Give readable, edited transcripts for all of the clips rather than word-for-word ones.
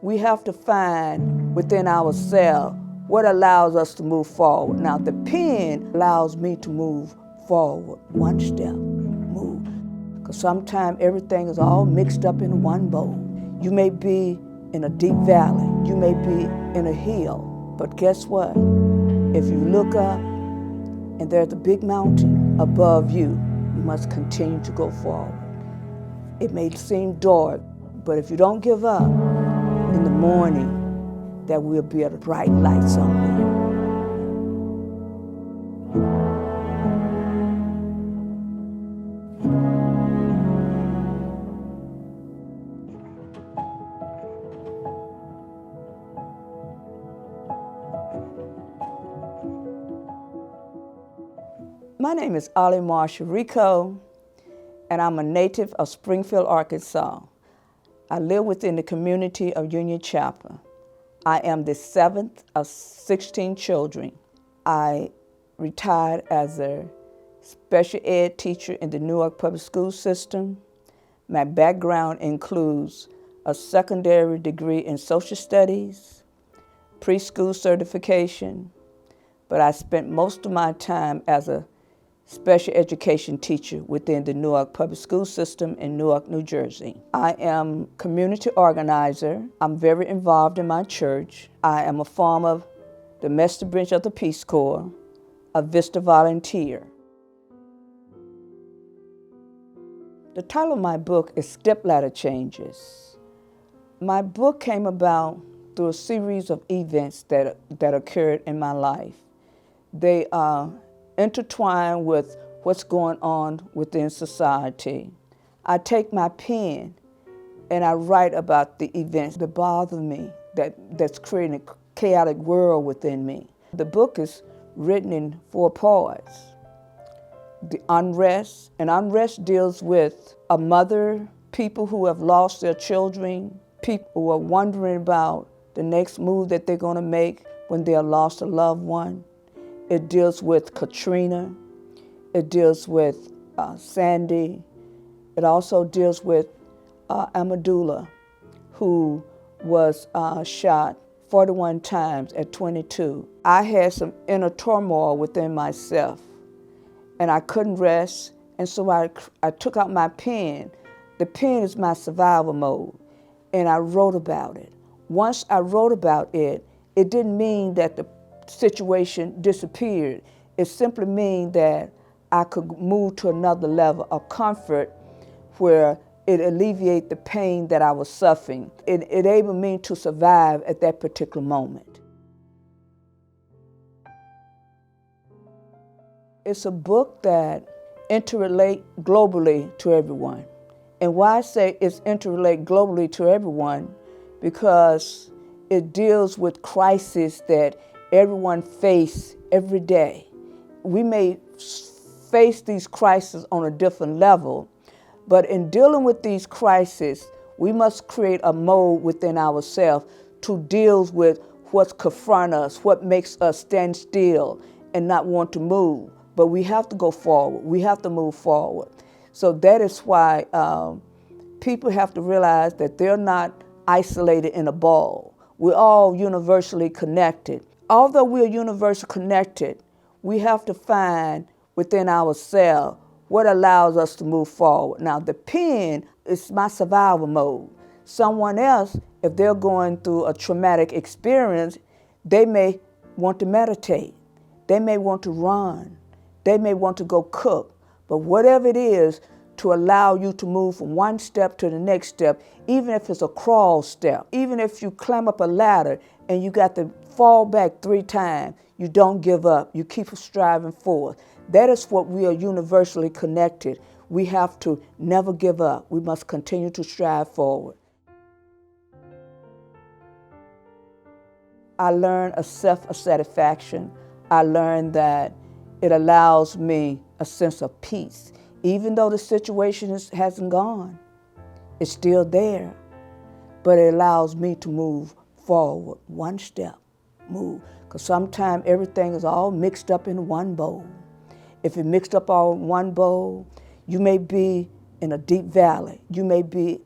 We have to find within ourselves what allows us to move forward. Now, the pen allows me to move forward, one step, move. Because sometimes everything is all mixed up in one bowl. You may be in a deep valley, you may be in a hill, but guess what? If you look up and there's a big mountain above you, you must continue to go forward. It may seem dark, but if you don't give up, in the morning, there will be a bright light somewhere. My name is Ollie Marshall Rico, and I'm a native of Springfield, Arkansas. I live within the community of Union Chapel. I am the seventh of 16 children. I retired as a special ed teacher in the Newark Public School System. My background includes a secondary degree in social studies, preschool certification, but I spent most of my time as a special education teacher within the Newark Public School System in Newark, New Jersey. I am community organizer. I'm very involved in my church. I am a former domestic branch of the Peace Corps, a Vista volunteer. The title of my book is Stepladder Changes. My book came about through a series of events that occurred in my life. They are intertwined with what's going on within society. I take my pen and I write about the events that bother me, that's creating a chaotic world within me. The book is written in 4 parts. The unrest, and unrest deals with a mother, people who have lost their children, people who are wondering about the next move that they're going to make when they have lost a loved one. It deals with Katrina. It deals with Sandy. It also deals with Amadullah, who was shot 41 times at 22. I had some inner turmoil within myself, and I couldn't rest, and so I took out my pen. The pen is my survival mode, and I wrote about it. Once I wrote about it, it didn't mean that the situation disappeared. It simply means that I could move to another level of comfort where it alleviated the pain that I was suffering. It enabled me to survive at that particular moment. It's a book that interrelates globally to everyone. And why I say it's interrelated globally to everyone, because it deals with crises that everyone faces every day. We may face these crises on a different level, but in dealing with these crises, we must create a mode within ourselves to deal with what's confront us, what makes us stand still and not want to move. But we have to go forward. We have to move forward. So that is why people have to realize that they're not isolated in a ball. We're all universally connected. Although we're universally connected, we have to find within ourselves what allows us to move forward. Now, the pen is my survival mode. Someone else, if they're going through a traumatic experience, they may want to meditate. They may want to run. They may want to go cook. But whatever it is to allow you to move from one step to the next step, even if it's a crawl step, even if you climb up a ladder and you got to fall back 3 times, you don't give up. You keep striving forward. That is what we are universally connected. We have to never give up. We must continue to strive forward. I learned a self-satisfaction. I learned that it allows me a sense of peace. Even though the situation hasn't gone, it's still there. But it allows me to move forward, one step, move. Because sometimes everything is all mixed up in one bowl. If it's mixed up all in one bowl, you may be in a deep valley. You may be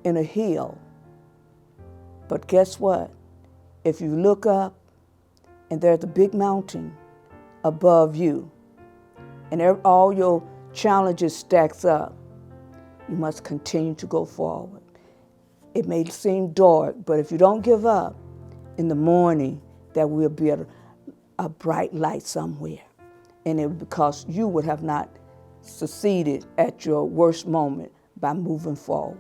in a hill. But guess what? If you look up and there's a big mountain above you and all your challenges stacks up, you must continue to go forward. It may seem dark, but if you don't give up, in the morning there will be a bright light somewhere. And it because you would have not succeeded at your worst moment by moving forward.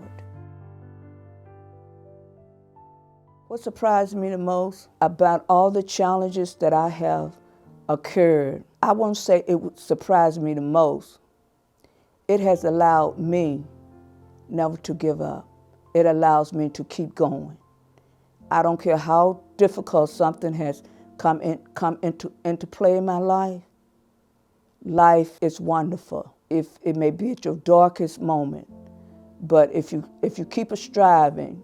What surprised me the most about all the challenges that I have occurred, I won't say it surprised me the most. It has allowed me never to give up. It allows me to keep going. I don't care how difficult something has come into play in my life. Life is wonderful. If it may be at your darkest moment, but if you keep striving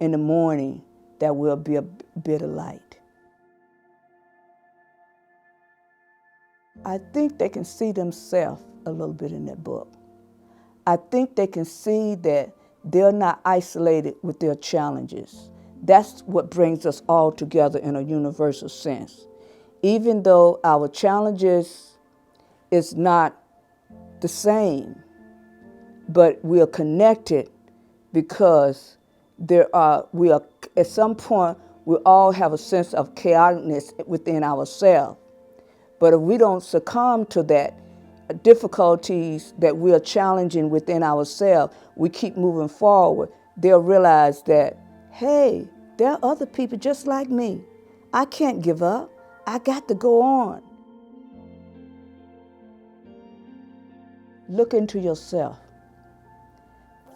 in the morning, there will be a bit of light. I think they can see themselves a little bit in that book. I think they can see that they're not isolated with their challenges. That's what brings us all together in a universal sense. Even though our challenges is not the same, but we are connected because we are at some point we all have a sense of chaoticness within ourselves. But if we don't succumb to that difficulties that we are challenging within ourselves, we keep moving forward, they'll realize that, hey, there are other people just like me. I can't give up. I got to go on. Look into yourself.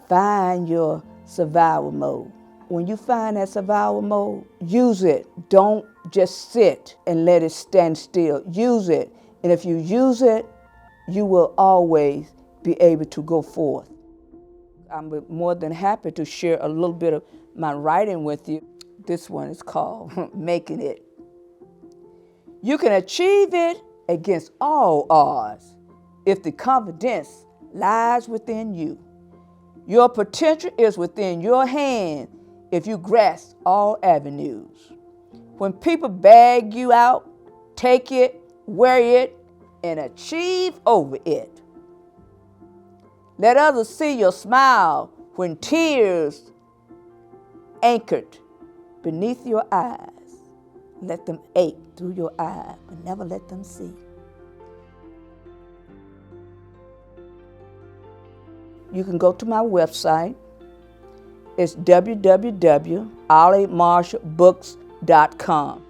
Find your survival mode. When you find that survival mode, use it. Don't just sit and let it stand still. Use it. And if you use it, you will always be able to go forth. I'm more than happy to share a little bit of my writing with you. This one is called Making It. You can achieve it against all odds if the confidence lies within you. Your potential is within your hand if you grasp all avenues. When people bag you out, take it, wear it, and achieve over it. Let others see your smile when tears anchored beneath your eyes. Let them ache through your eyes, but never let them see. You can go to my website. It's www.olliemarshallbooks.com.